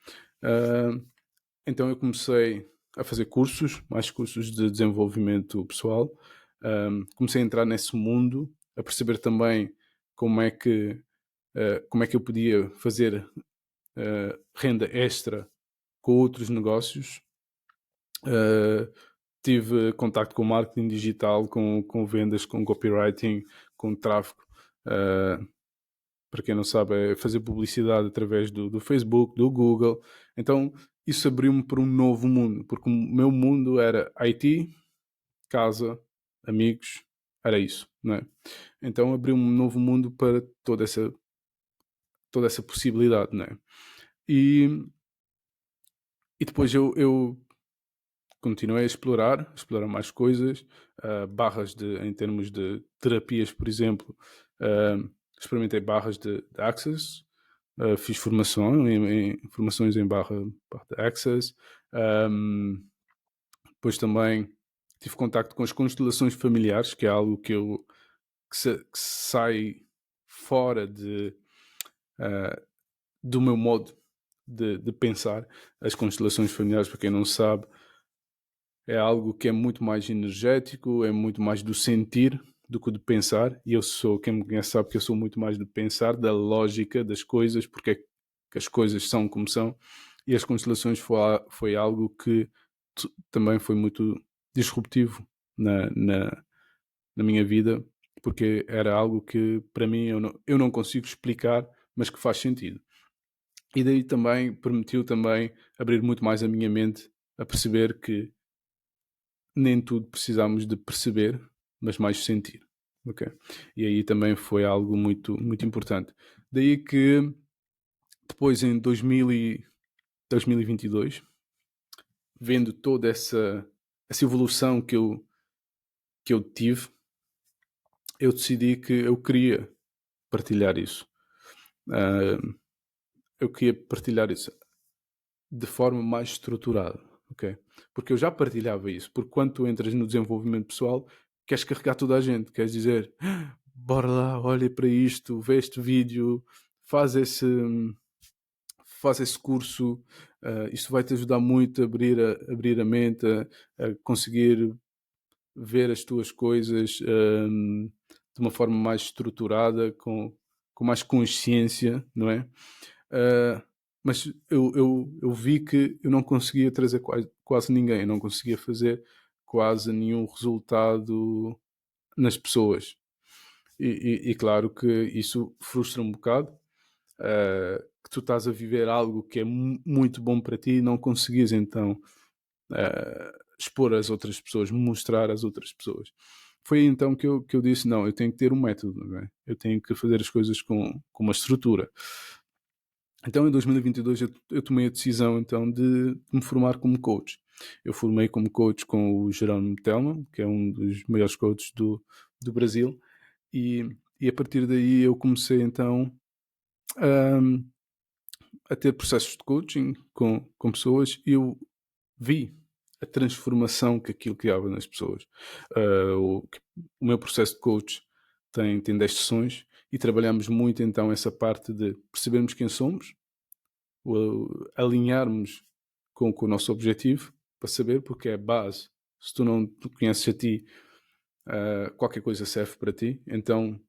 Uh, então eu comecei a fazer cursos, mais cursos de desenvolvimento pessoal. Comecei a entrar nesse mundo, a perceber também como é que, como é que eu podia fazer renda extra com outros negócios. Tive contacto com marketing digital, com vendas, com copywriting, com tráfego. Para quem não sabe, é fazer publicidade através do Facebook, do Google. Então, isso abriu-me para um novo mundo, porque o meu mundo era IT, casa, amigos, era isso, não é? Então, abriu-me um novo mundo para toda essa possibilidade, não é? E depois eu continuei a explorar mais coisas, barras em termos de terapias, por exemplo. Experimentei barras de Access, fiz formações em barra de Access. Depois também tive contacto com as constelações familiares, que é algo que sai fora do meu modo de pensar. As constelações familiares, para quem não sabe, é algo que é muito mais energético, é muito mais do sentir do que do pensar. E quem me conhece sabe que eu sou muito mais do pensar, da lógica das coisas, porque é que as coisas são como são. E as constelações foi algo que também foi muito disruptivo na minha vida, porque era algo que para mim eu não consigo explicar, mas que faz sentido. E daí também permitiu também abrir muito mais a minha mente a perceber que nem tudo precisamos de perceber, mas mais sentir. Okay? E aí também foi algo muito, muito importante. Daí que depois em 2022, vendo toda essa evolução que eu tive, eu decidi que eu queria partilhar isso. Eu queria partilhar isso de forma mais estruturada, ok? Porque eu já partilhava isso, porque quando tu entras no desenvolvimento pessoal, queres carregar toda a gente, queres dizer, bora lá, olha para isto, vê este vídeo, faz esse curso, isto vai te ajudar muito a abrir a mente, a conseguir ver as tuas coisas de uma forma mais estruturada, com mais consciência, não é? Mas eu vi que eu não conseguia trazer quase ninguém, eu não conseguia fazer quase nenhum resultado nas pessoas. E claro que isso frustra um bocado, que tu estás a viver algo que é muito bom para ti e não conseguis então expor às outras pessoas, mostrar às outras pessoas. Foi então que eu disse, não, eu tenho que ter um método, não é? Eu tenho que fazer as coisas com uma estrutura. Então, em 2022, eu tomei a decisão então de me formar como coach. Eu formei como coach com o Jerónimo Telma, que é um dos maiores coaches do Brasil, e a partir daí eu comecei então um, a ter processos de coaching com pessoas, e eu vi a transformação que aquilo criava nas pessoas. O meu processo de coach tem 10 sessões, e trabalhamos muito então essa parte de percebermos quem somos, alinharmos com o nosso objetivo, para saber, porque é a base. Se tu não te conheces a ti, qualquer coisa serve para ti. Então,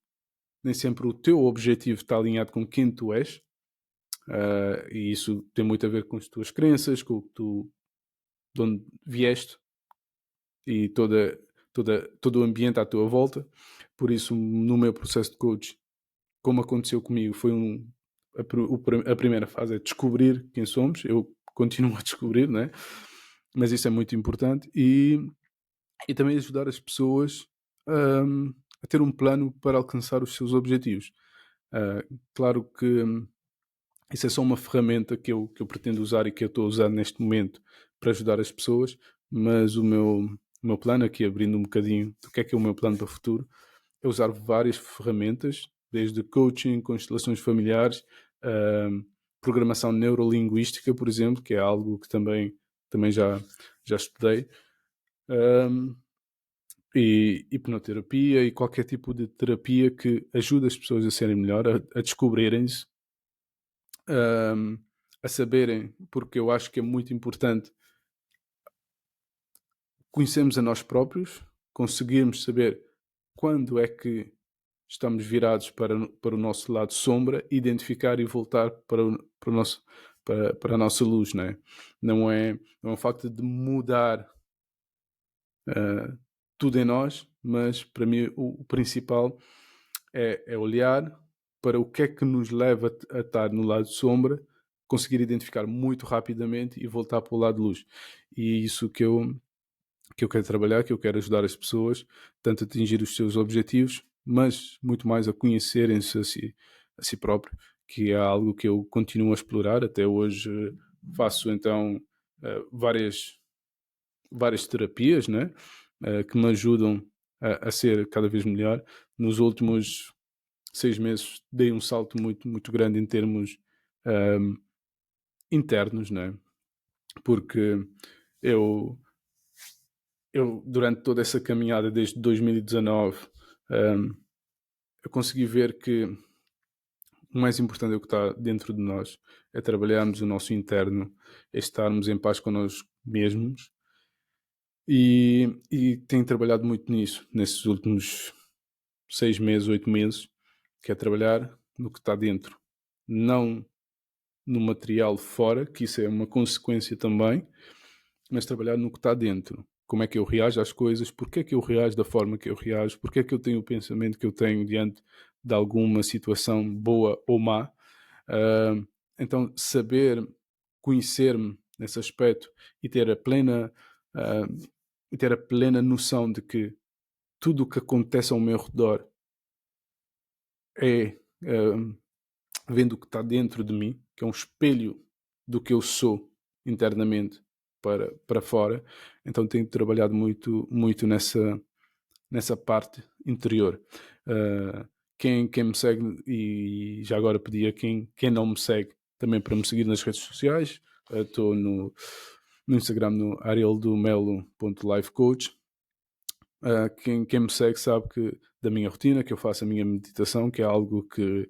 nem sempre o teu objetivo está alinhado com quem tu és, e isso tem muito a ver com as tuas crenças, com o que de onde vieste, e todo o ambiente à tua volta. Por isso, no meu processo de coach, como aconteceu comigo, foi a primeira fase é descobrir quem somos. Eu continuo a descobrir, né? Mas isso é muito importante. E também ajudar as pessoas a ter um plano para alcançar os seus objetivos. Claro que isso é só uma ferramenta que eu pretendo usar e que eu estou a usar neste momento para ajudar as pessoas, mas o meu plano aqui, abrindo um bocadinho do que é o meu plano para o futuro, é usar várias ferramentas, desde coaching, constelações familiares, ahm, programação neurolinguística, por exemplo, que é algo que também já estudei, ahm, e hipnoterapia e qualquer tipo de terapia que ajude as pessoas a serem melhor, a descobrirem-se, ahm, a saberem, porque eu acho que é muito importante conhecermos a nós próprios, conseguirmos saber quando é que estamos virados para o nosso lado sombra, identificar e voltar para o nosso, para a nossa luz, né? Não é um facto de mudar uh, tudo em nós, mas para mim o principal é olhar para o que é que nos leva a estar no lado sombra, conseguir identificar muito rapidamente e voltar para o lado de luz. E é isso que eu quero trabalhar, que eu quero ajudar as pessoas, tanto a atingir os seus objetivos, mas muito mais a conhecerem-se a si próprio, que é algo que eu continuo a explorar. Até hoje faço então várias terapias, né? Que me ajudam a ser cada vez melhor. Nos últimos 6 meses dei um salto muito, muito grande em termos um, internos, né? Porque eu durante toda essa caminhada desde 2019, um, eu consegui ver que o mais importante é o que está dentro de nós, é trabalharmos o nosso interno, é estarmos em paz connosco mesmos, e tenho trabalhado muito nisso, nesses últimos 6 meses, 8 meses, que é trabalhar no que está dentro, não no material fora, que isso é uma consequência também, mas trabalhar no que está dentro. Como é que eu reajo às coisas, porque é que eu reajo da forma que eu reajo, porque é que eu tenho o pensamento que eu tenho diante de alguma situação boa ou má. Uh, então, saber conhecer-me nesse aspecto e ter a plena noção de que tudo o que acontece ao meu redor é vendo o que está dentro de mim, que é um espelho do que eu sou internamente para fora. Então tenho trabalhado muito, muito nessa parte interior. Quem me segue, e já agora pedi a quem não me segue também para me seguir nas redes sociais. Estou no Instagram no arieldomelo.lifecoach. Quem me segue sabe que da minha rotina, que eu faço a minha meditação, que é algo que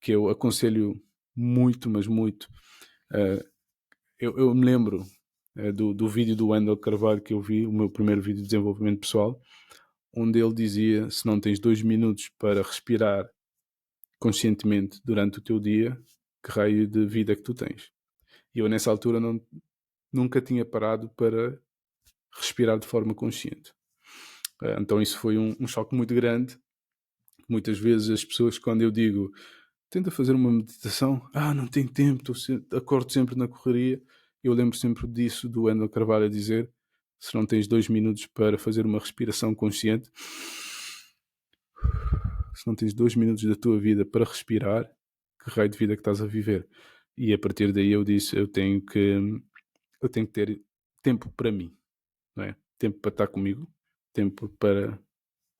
eu aconselho muito, mas muito. Eu me lembro do vídeo do Wendel Carvalho que eu vi, o meu primeiro vídeo de desenvolvimento pessoal, onde ele dizia: se não tens 2 minutos para respirar conscientemente durante o teu dia, que raio de vida é que tu tens? E eu nessa altura nunca tinha parado para respirar de forma consciente. Então isso foi um choque muito grande. Muitas vezes as pessoas, quando eu digo tenta fazer uma meditação, não tenho tempo, acordo sempre na correria. Eu lembro sempre disso, do Wendel Carvalho a dizer: se não tens 2 minutos para fazer uma respiração consciente, se não tens 2 minutos da tua vida para respirar, que raio de vida que estás a viver? E a partir daí eu disse: eu tenho que ter tempo para mim, não é? Tempo para estar comigo, tempo para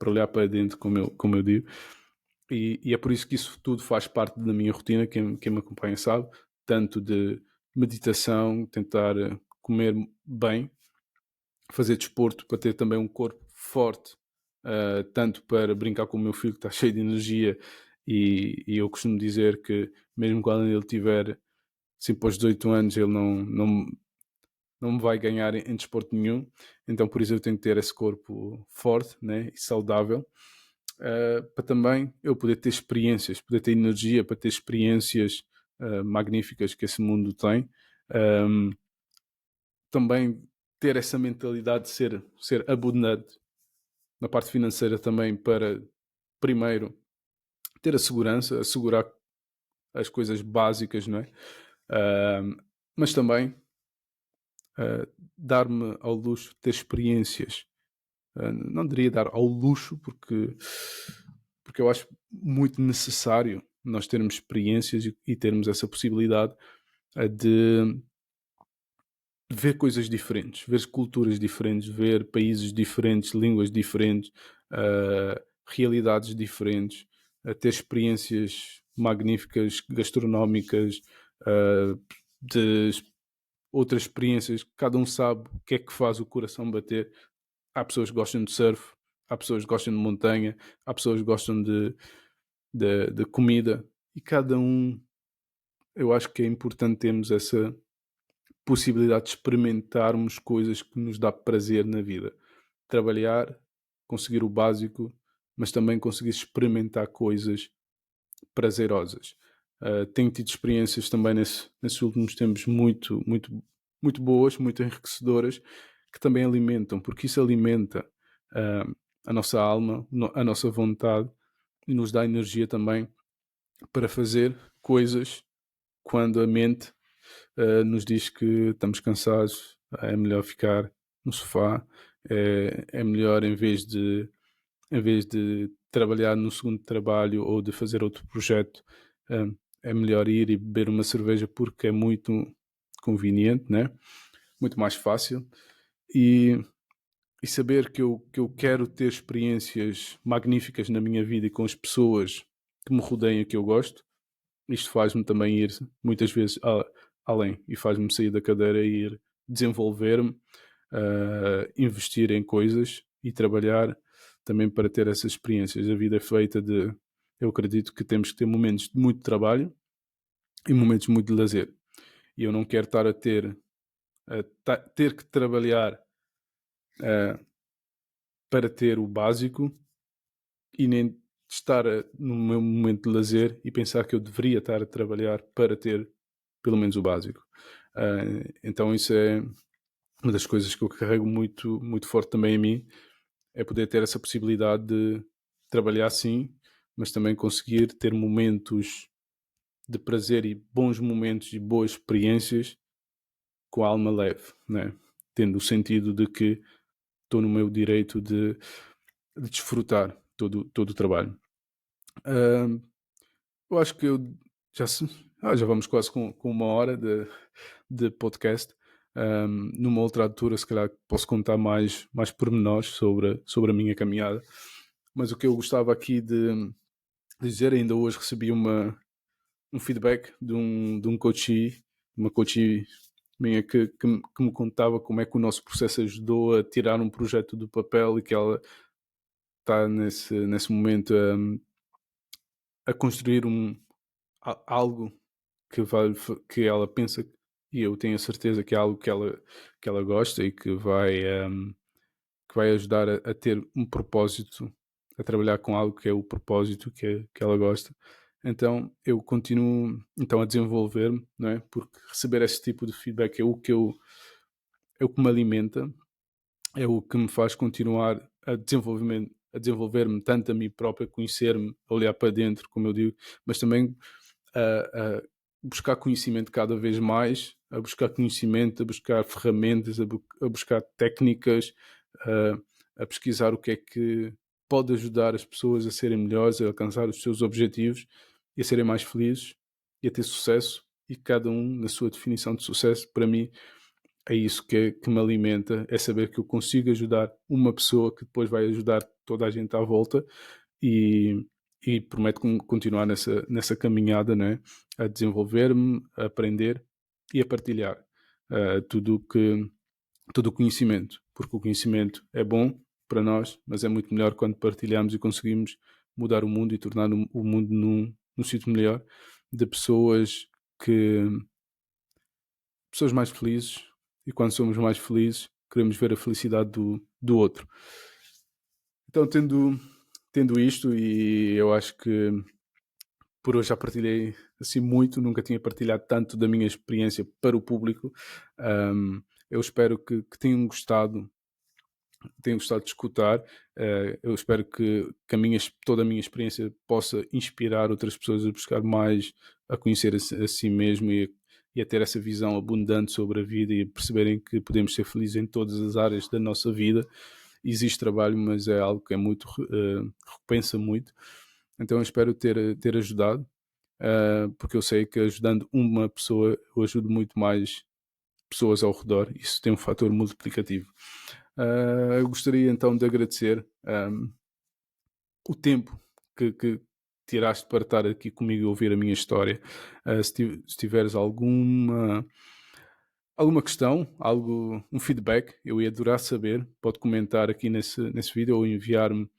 olhar para dentro, como eu digo. E é por isso que isso tudo faz parte da minha rotina. Quem me acompanha sabe, tanto de meditação, tentar comer bem, fazer desporto para ter também um corpo forte, tanto para brincar com o meu filho que está cheio de energia, e eu costumo dizer que mesmo quando ele tiver assim, para os 18 anos, ele não me vai ganhar em desporto nenhum. Então por isso eu tenho que ter esse corpo forte, né, e saudável, para também eu poder ter experiências, poder ter energia para ter experiências magníficas que esse mundo tem. Um, Também ter essa mentalidade de ser abundante na parte financeira também, para primeiro ter a segurança, assegurar as coisas básicas, não é? Ah, mas também ah, dar-me ao luxo de ter experiências. Não diria dar ao luxo, porque eu acho muito necessário nós termos experiências e termos essa possibilidade de ver coisas diferentes, ver culturas diferentes, ver países diferentes, línguas diferentes, realidades diferentes, ter experiências magníficas, gastronómicas, uh, de outras experiências. Cada um sabe o que é que faz o coração bater. Há pessoas que gostam de surf, há pessoas que gostam de montanha, há pessoas que gostam de comida, e cada um, eu acho que é importante termos essa possibilidade de experimentarmos coisas que nos dá prazer na vida. Trabalhar, conseguir o básico, mas também conseguir experimentar coisas prazerosas. Tenho tido experiências também nesses últimos tempos muito boas, muito enriquecedoras, que também alimentam, porque isso alimenta uh, a nossa alma, a nossa vontade, e nos dá energia também para fazer coisas quando a mente nos diz que estamos cansados, é melhor ficar no sofá, é melhor em vez de trabalhar no segundo trabalho ou de fazer outro projeto, é melhor ir e beber uma cerveja porque é muito conveniente, né? Muito mais fácil. E saber que eu quero ter experiências magníficas na minha vida e com as pessoas que me rodeiam, que eu gosto, isto faz-me também ir muitas vezes além, e faz-me sair da cadeira e ir desenvolver-me, investir em coisas e trabalhar também para ter essas experiências. A vida é feita de. Eu acredito que temos que ter momentos de muito trabalho e momentos muito de lazer. E eu não quero estar ter que trabalhar para ter o básico e nem estar no meu momento de lazer e pensar que eu deveria estar a trabalhar para ter pelo menos o básico. Então isso é uma das coisas que eu carrego muito, muito forte também em mim, é poder ter essa possibilidade de trabalhar sim, mas também conseguir ter momentos de prazer e bons momentos e boas experiências com a alma leve, né? Tendo o sentido de que estou no meu direito de desfrutar todo o trabalho. Uh, eu acho que já, já vamos quase com uma hora de podcast. Numa outra altura, se calhar, posso contar mais pormenores sobre a minha caminhada. Mas o que eu gostava aqui de dizer, ainda hoje recebi um feedback de um coachee, uma coachee minha que me contava como é que o nosso processo ajudou a tirar um projeto do papel e que ela está nesse momento a construir algo que ela pensa, e eu tenho a certeza que é algo que ela gosta e que vai ajudar a ter um propósito, a trabalhar com algo que é o propósito que ela gosta. Então eu continuo então a desenvolver-me, não é? Porque receber esse tipo de feedback é o que me alimenta, é o que me faz continuar a desenvolver-me tanto a mim próprio, a conhecer-me, a olhar para dentro, como eu digo, mas também a buscar conhecimento cada vez mais, a buscar conhecimento, a buscar ferramentas, a buscar técnicas, a pesquisar o que é que pode ajudar as pessoas a serem melhores, a alcançar os seus objetivos e a serem mais felizes e a ter sucesso. E cada um na sua definição de sucesso, para mim, é isso que me alimenta, é saber que eu consigo ajudar uma pessoa que depois vai ajudar toda a gente à volta, e, e prometo continuar nessa caminhada, né? A desenvolver-me, a aprender e a partilhar todo o conhecimento, porque o conhecimento é bom para nós, mas é muito melhor quando partilhamos e conseguimos mudar o mundo e tornar o mundo num sítio melhor, de pessoas mais felizes, e quando somos mais felizes queremos ver a felicidade do outro. Então, tendo isto, e eu acho que por hoje já partilhei assim muito, nunca tinha partilhado tanto da minha experiência para o público. Eu espero que tenham gostado tenho gostado de escutar. Eu espero que toda a minha experiência possa inspirar outras pessoas a buscar mais, a conhecer a si mesmo e a ter essa visão abundante sobre a vida e a perceberem que podemos ser felizes em todas as áreas da nossa vida. Existe trabalho, mas é algo que é muito, recompensa muito. Então eu espero ter ajudado, porque eu sei que ajudando uma pessoa, eu ajudo muito mais pessoas ao redor. Isso tem um fator multiplicativo. Eu gostaria então de agradecer o tempo que tiraste para estar aqui comigo e ouvir a minha história. Se tiveres alguma questão, um feedback, eu ia adorar saber. Pode comentar aqui nesse vídeo ou enviar-me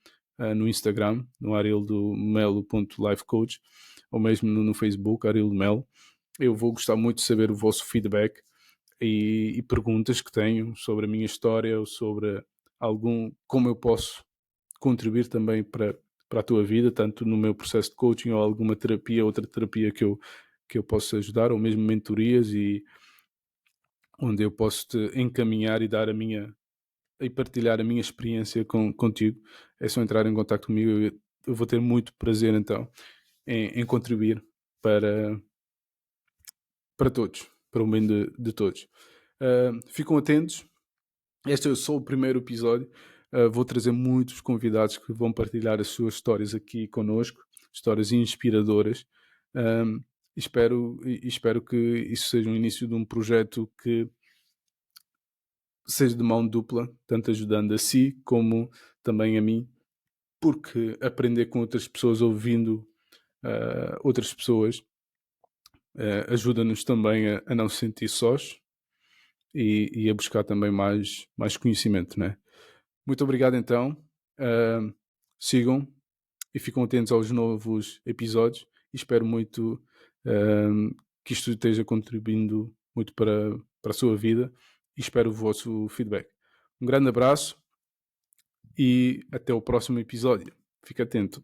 no Instagram, no arildomelo.lifecoach, ou mesmo no Facebook, Arildo Melo. Eu vou gostar muito de saber o vosso feedback e perguntas que tenho sobre a minha história ou sobre como eu posso contribuir também para a tua vida, tanto no meu processo de coaching ou alguma terapia, outra terapia que eu possa ajudar, ou mesmo mentorias e onde eu posso te encaminhar e dar e partilhar a minha experiência contigo. É só entrar em contato comigo. Eu vou ter muito prazer então em contribuir para, para todos, para o bem de todos. Ficam atentos. Este é só o primeiro episódio. Vou trazer muitos convidados que vão partilhar as suas histórias aqui connosco, histórias inspiradoras. Um, espero que isso seja o início de um projeto que seja de mão dupla, tanto ajudando a si como também a mim, porque aprender com outras pessoas, ouvindo outras pessoas, ajuda-nos também a não se sentir sós e a buscar também mais conhecimento, né? Muito obrigado então. Sigam e ficam atentos aos novos episódios e espero muito que isto esteja contribuindo muito para a sua vida e espero o vosso feedback. Um grande abraço e até o próximo episódio. Fique atento.